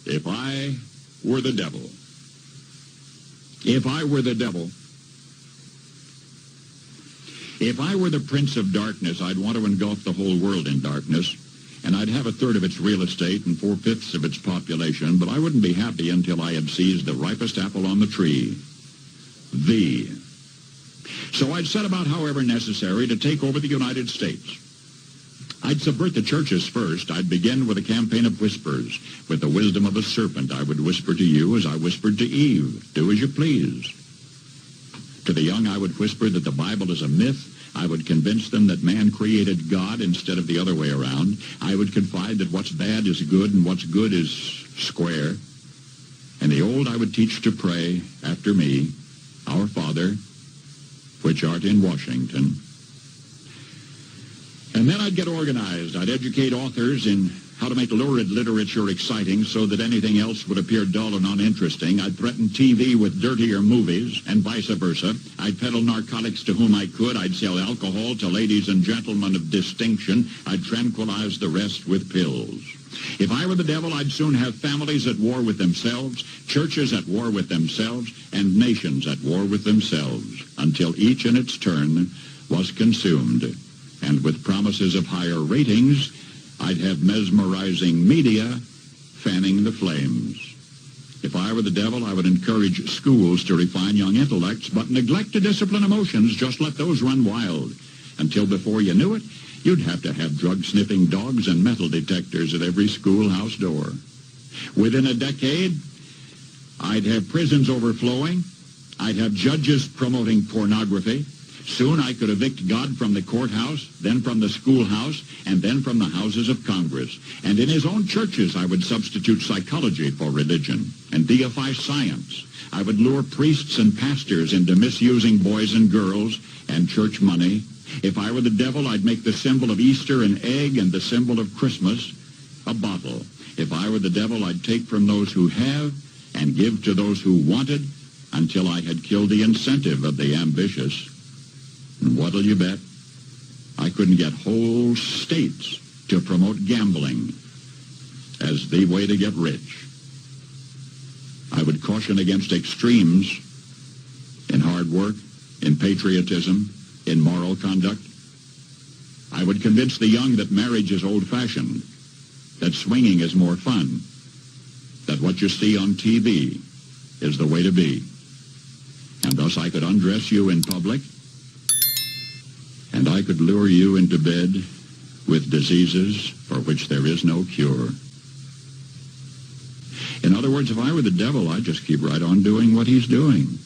If I were the devil. If I were the devil. If I were the prince of darkness, I'd want to engulf the whole world in darkness, and I'd have 1/3 of its real estate and 4/5 of its population, but I wouldn't be happy until I had seized the ripest apple on the tree. Thee. So I'd set about, however necessary, to take over the United States. I'd subvert the churches first. I'd begin with a campaign of whispers. With the wisdom of a serpent, I would whisper to you as I whispered to Eve, do as you please. To the young, I would whisper that the Bible is a myth. I would convince them that man created God instead of the other way around. I would confide that what's bad is good and what's good is square. And the old I would teach to pray after me, Our Father, which art in Washington. And then I'd get organized. I'd educate authors in how to make lurid literature exciting so that anything else would appear dull and uninteresting. I'd threaten TV with dirtier movies and vice versa. I'd peddle narcotics to whom I could. I'd sell alcohol to ladies and gentlemen of distinction. I'd tranquilize the rest with pills. If I were the devil, I'd soon have families at war with themselves, churches at war with themselves, and nations at war with themselves, until each in its turn was consumed. And with promises of higher ratings, I'd have mesmerizing media fanning the flames. If I were the devil, I would encourage schools to refine young intellects, but neglect to discipline emotions. Just let those run wild. Until before you knew it, you'd have to have drug-sniffing dogs and metal detectors at every schoolhouse door. Within a decade, I'd have prisons overflowing. I'd have judges promoting pornography. Soon I could evict God from the courthouse, then from the schoolhouse, and then from the houses of Congress. And in his own churches, I would substitute psychology for religion and deify science. I would lure priests and pastors into misusing boys and girls and church money. If I were the devil, I'd make the symbol of Easter an egg and the symbol of Christmas a bottle. If I were the devil, I'd take from those who have and give to those who wanted until I had killed the incentive of the ambitious. And what'll you bet? I couldn't get whole states to promote gambling as the way to get rich. I would caution against extremes in hard work, in patriotism, in moral conduct. I would convince the young that marriage is old-fashioned, that swinging is more fun, that what you see on TV is the way to be. And thus I could undress you in public, and I could lure you into bed with diseases for which there is no cure. In other words, if I were the devil, I'd just keep right on doing what he's doing.